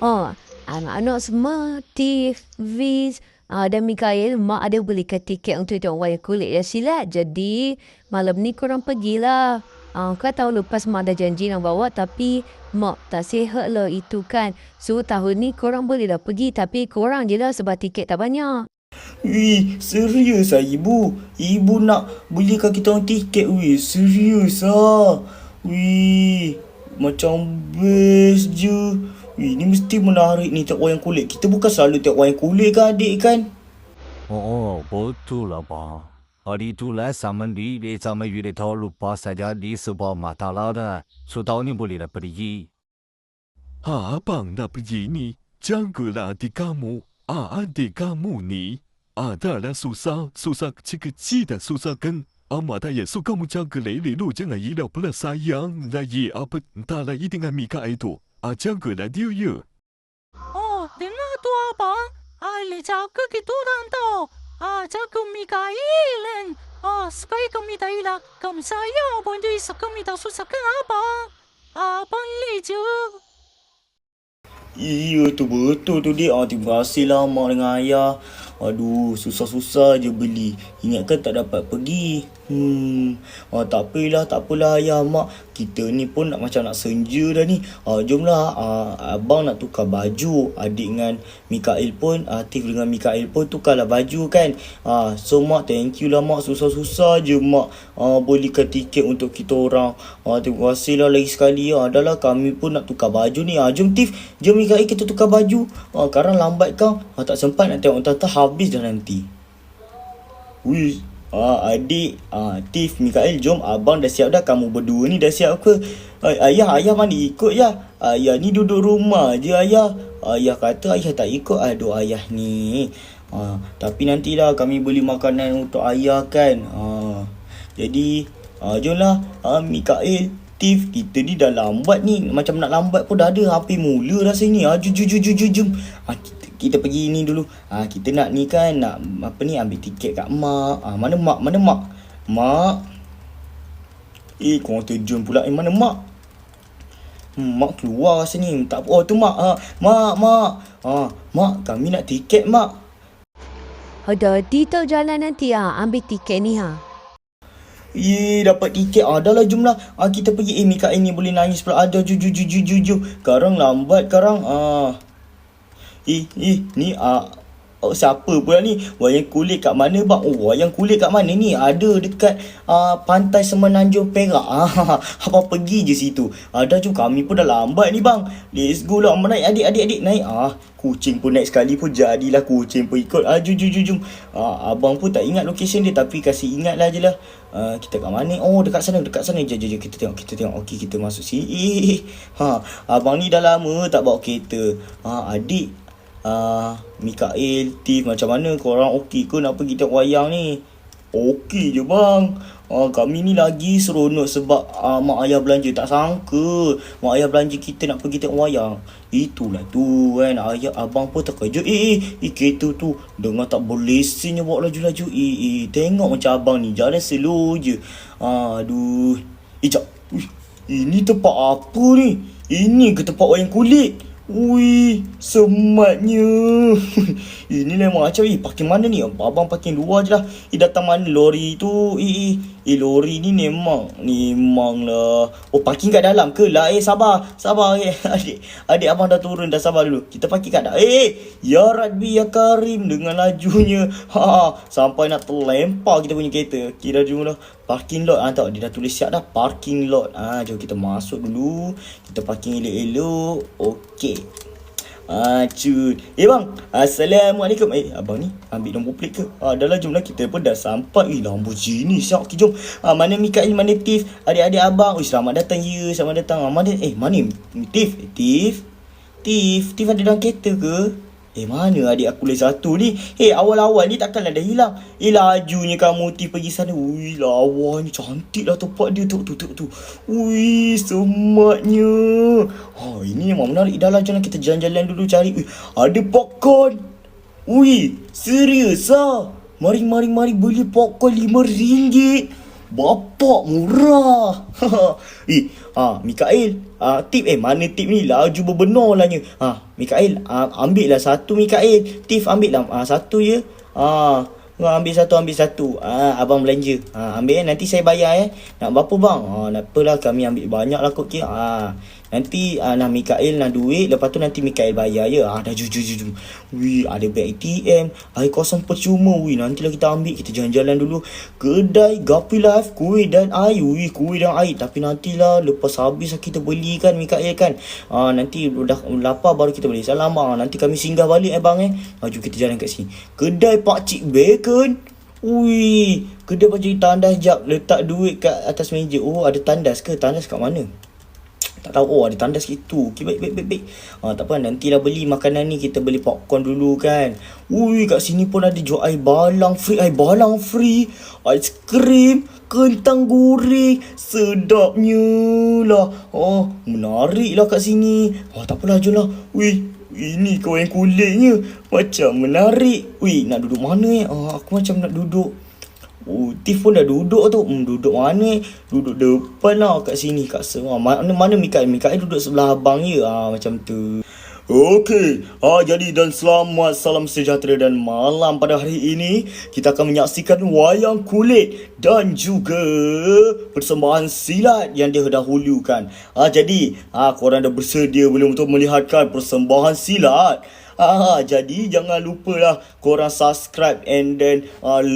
Oh, anak-anak semua, Tiff, Viz, dan Mikael, mak ada belikan tiket untuk tengok wayang kulit ya silat. Jadi, malam ni korang pergilah. Kau tahu lepas mak dah janji nak bawa tapi mak tak sihat lah itu kan. So, tahun ni korang boleh dah pergi tapi korang je lah sebab tiket tak banyak. Wih, serius ah ibu? Ibu nak belikan kita orang tiket wih. Serius ah. Wih, macam best je. Wih, ni mesti menarik ni tengok wayang kulit. Kita bukan selalu tengok wayang kulit kan adik kan? Oh, betul lah bang. Hari itulah sama ni sama Yuri tahu lupa saja di sebuah masalah dah. So tahun ni boleh dah pergi. Abang nak pergi ni, jagalah adik kamu. Adik kamu ni adalah susah kecil-kecil dan susah kan. Amat ayah so kamu jaga elok jangan hilang pula sayang. Lagi apa entah lagi dengan Mika itu. Jagalah dia ya. Oh, dengar tu abang. Ale jaga kita orang tau. Jaga Mikael. Supaya kami tak hilang. Kami sayang abang dia. Kami tak susahkan abang. Abang le je. Iya tu betul tu dik. Terima kasih lah mak dengan ayah. Aduh, susah-susah je beli. Ingatkan tak dapat pergi. Tak apalah ayah mak. Kita ni pun macam nak senja dah ni. Jomlah abang nak tukar baju. Adik dengan Mikael pun, Atif dengan Mikael pun tukarlah baju kan. So mak thank you lah mak. Susah-susah je mak belikan tiket untuk kita orang. Terima kasih lah lagi sekali. Adalah kami pun nak tukar baju ni. Jom Tif, jom Mikael kita tukar baju. Sekarang lambat kau. Tak sempat nak tengok tata habis dah nanti. Wih, adik, Tif, Mikael, jom abang dah siap dah. Kamu berdua ni dah siap ke? Ayah mana ikut ya? Ayah ni duduk rumah je ayah. Ayah kata ayah tak ikut. Aduh ayah ni. Tapi nantilah kami beli makanan untuk ayah kan. Jadi, jomlah Mikael, Tif, kita ni dah lambat ni. Macam nak lambat pun dah ada. Hampir mula rasanya. Jom. Kita pergi ni dulu. Kita nak ni kan, nak apa ni, ambil tiket kat mak. Mana mak? Mak. Korang terjun pula. Mana mak? Mak keluar rasanya. Tak apa. Oh tu mak. Mak. Mak, kami nak tiket mak. Hati tau jalan nanti ambil tiket ni Dapat tiket. Dah lah jomlah. Kita pergi. Mikael ni boleh nangis pula. Jom. Sekarang lambat sekarang. Ni siapa pula ni? Wayang kulit kat mana bang? Wayang kulit kat mana ni? Ada dekat pantai Semenanjung Perak. Abang pergi je situ. Dah jom, kami pun dah lambat ni bang. Let's go lah. Naik adik naik. Kucing pun naik sekali pun jadilah kucing pun ikut. Jom. Abang pun tak ingat location dia tapi kasih ingat lah je lah. Kita kat mana? Dekat sana. Jom kita tengok. Okey, kita masuk sini. Abang ni dah lama tak bawa kereta. Adik, Mikael, Tif, macam mana korang okey ke nak pergi tengok wayang ni? Okey je bang. Kami ni lagi seronok sebab mak ayah belanja. Tak sangka mak ayah belanja kita nak pergi tengok wayang. Itulah tu kan, abang pun terkejut. Kereta tu dengar tak berlesennya bawa laju-laju. Tengok macam abang ni jalan slow je. Aduh. Jap. Ini tempat apa ni? Ini ke tempat wayang kulit? Wih, sematnya. Ini memang macam parking mana ni? Abang parking luar je lah. Datang mana lori tu? Lori ni memang lah. Parking kat dalam ke lah? Sabar. Adik abang dah turun dah, sabar dulu. Kita parking kat dalam. Ya Rabbi ya Karim dengan lajunya. Sampai nak terlempar kita punya kereta. Kira jom lah. Parking lot. Tak, dia dah tulis siap dah. Parking lot. Jom kita masuk dulu. Kita parking elok-elok. Okey. Cud. Bang, Assalamualaikum. Abang ni ambil nombor plate ke? Dah lah, jomlah, kita pun dah sampai. Lamborghini siap. Okay, jom. Mana Mikael, mana Tif, adik-adik abang. Selamat datang ya. Selamat datang. Mana Tif ada dalam kereta ke? Mana adik aku lagi satu ni? Awal-awal ni takkanlah dah hilang. Lajunya kamu Tif pergi sana. Lawanya cantik lah tempat dia tu. Ui, sematnya. Ini memang menarik. Dah lah, jom kita jalan-jalan dulu cari. Ada popcorn. Serius ah? Mari beli popcorn RM5. bapak murah. Mikael, tip mana tip ni? Laju berbenar lah nya. Mikael, ambil lah satu Mikael. Tif ambil lah satu je. Ambil satu. Abang belanja. Ambil nanti saya bayar Nak berapa bang? Nak apalah, kami ambil banyak lah kot nanti nak Mikael nak duit, lepas tu nanti Mikael bayar Dah jujur. Ada beg ATM, air kosong percuma. Nantilah kita ambil, kita jalan-jalan dulu kedai Guppy Life, kuih dan air. Kuih dan air, tapi nantilah lepas habis kita beli kan Mikael kan. Nanti dah lapar baru kita beli. Salam nanti kami singgah balik bang Jom kita jalan kat sini. Kedai Pakcik Bacon. Kedai Pakcik tandas jap, letak duit kat atas meja. Ada tandas ke? Tandas kat mana? Tak tahu. Ada tandas gitu. Baik. Tak apa, nantilah beli makanan ni. Kita beli popcorn dulu kan. Kat sini pun ada jual air balang free. Ais krim, kentang goreng. Sedapnya lah. Menarik lah kat sini. Tak apalah, jom lah. Ini kawan kulitnya macam menarik. Nak duduk mana aku macam nak duduk. Tif pun dah duduk tu. Duduk mana? Duduk depan lah kat sini, kat mana Mikael duduk sebelah abang macam tu. Okey, jadi dan selamat, salam sejahtera dan malam. Pada hari ini kita akan menyaksikan wayang kulit dan juga persembahan silat yang didahulukan. Jadi korang dah bersedia belum untuk melihatkan persembahan silat? Jadi jangan lupalah korang subscribe and then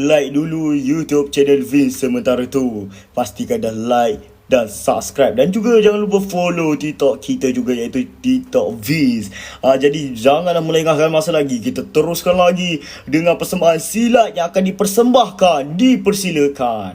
like dulu YouTube channel Vince sementara tu. Pastikan dah like dan subscribe, dan juga jangan lupa follow TikTok kita juga, iaitu TikTok Vince. Jadi janganlah melengahkan masa lagi, kita teruskan lagi dengan persembahan silat yang akan dipersembahkan. Dipersilakan.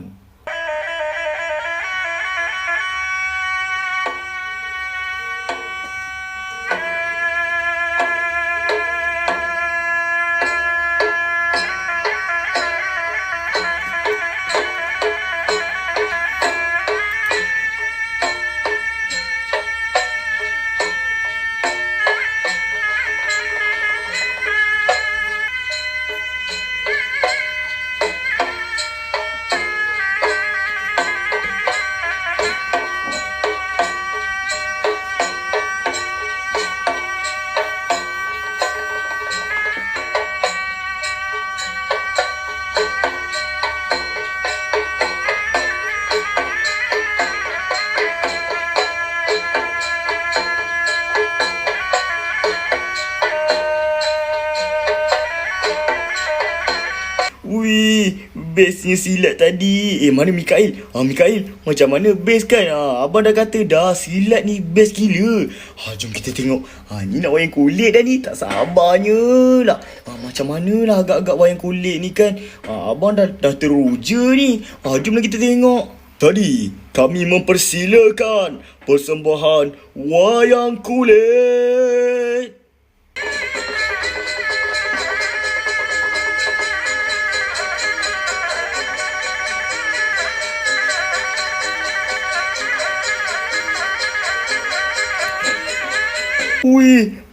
Bestnya silat tadi. Mana Mikael? Mikael, macam mana best kan? Abang dah kata dah, silat ni best gila. Jom kita tengok. Ni nak wayang kulit dah ni. Tak sabarnya lah. Macam mana lah agak-agak wayang kulit ni kan. Abang dah teruja ni. Jomlah kita tengok. Tadi kami mempersilakan persembahan wayang kulit.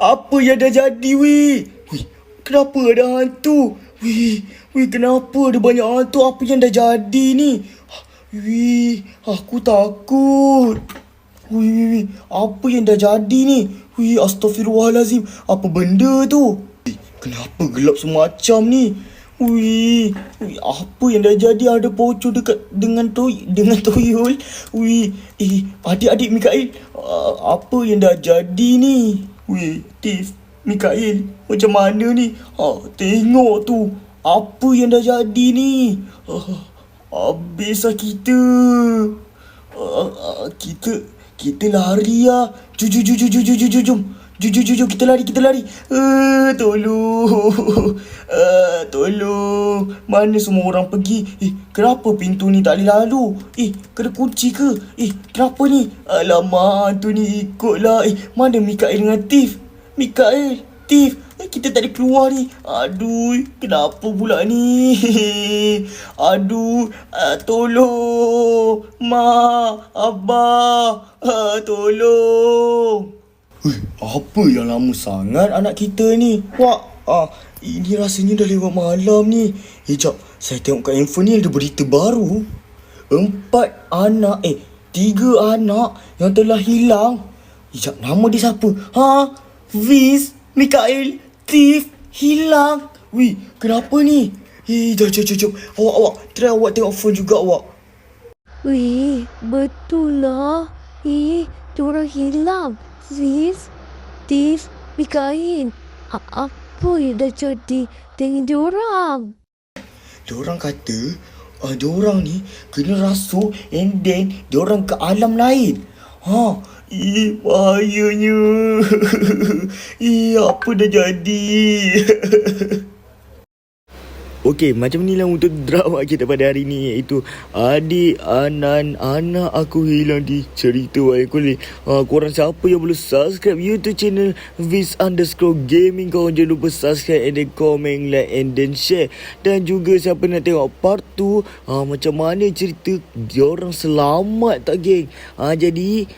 Apa yang dah jadi, kenapa ada hantu? Kenapa ada banyak hantu? Apa yang dah jadi ni? Aku takut. Apa yang dah jadi ni? Astaghfirullahalazim. Apa benda tu? Kenapa gelap semacam ni? Apa yang dah jadi? Ada pocong dekat dengan tuyul. Adik-adik Mikael, apa yang dah jadi ni? Tif, Mikael, macam mana ni? Tengok tu. Apa yang dah jadi ni? Habislah kita. Kita lari lah. Jom. Jom, kita lari. Tolong. Mana semua orang pergi? Kenapa pintu ni tak boleh lalu? Kena kunci ke? Kenapa ni? Alamak, hantu ni ikutlah. Mana Mikael dengan Tif? Tif, kita tak boleh keluar ni. Aduh, kenapa pula ni? Aduh, tolong. Mak, Abah, tolong. Apa yang lama sangat anak kita ni? Ini rasanya dah lewat malam ni. Jap, saya tengok kat handphone ni ada berita baru. 4 anak, 3 anak yang telah hilang. Sekejap, nama dia siapa? Fiz, Mikael, Tiff, hilang. Wih, kenapa ni? Jom. Awak, try awak tengok phone juga awak. Wih, betul lah. Diorang hilang. Fiz, Tiff, Mikael. Apa yang dah jadi dengan diorang? Diorang kata diorang ni kena rasuk and then diorang ke alam lain. Bahayanya. Apa dah jadi? Okey, macam inilah untuk drama kita pada hari ni, iaitu Adik Anan, anak aku hilang di cerita wayang kulit. Korang siapa yang belum subscribe YouTube channel Viz_Gaming, korang jangan lupa subscribe and then comment, like and then share. Dan juga siapa nak tengok part 2, macam mana cerita diorang selamat tak geng. Jadi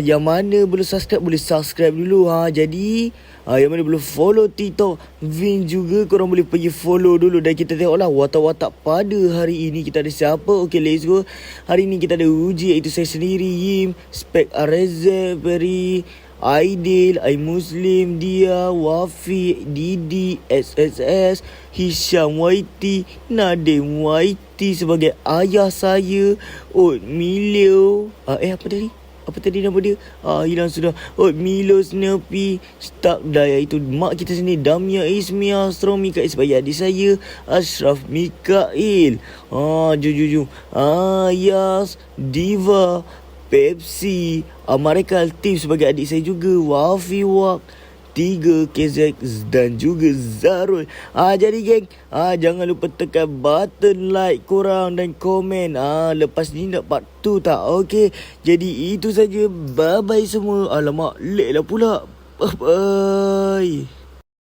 yang mana belum subscribe boleh subscribe dulu. Jadi yang mana belum follow TikTok Vin juga, korang boleh pergi follow dulu. Dan kita tengoklah watak-watak pada hari ini kita ada siapa. Okay, let's go. Hari ini kita ada Uji, iaitu saya sendiri, Yim, Spek Areza, Peri, Aidil, Muslim, Dia, Wafi, Didi, SSS, Hisham YT, Nadim YT sebagai ayah saya, Milio. Apa tadi nama dia? Hilang sudah. Milo, Snoopy, Stark Daya, itu mak kita sendiri, Damia Ismia, Strong Mikael sebagai adik saya, Ashraf Mikael. Jom. Yas, Diva, Pepsi, Marikal Tim sebagai adik saya juga, Wafi Wak, 3 KZ dan juga Zarul. Jadi geng, jangan lupa tekan button like korang dan komen. Lepas ni nak part 2 tak? Okey, jadi itu saja. Bye bye semua. Alamak, late lah pula. Bye bye.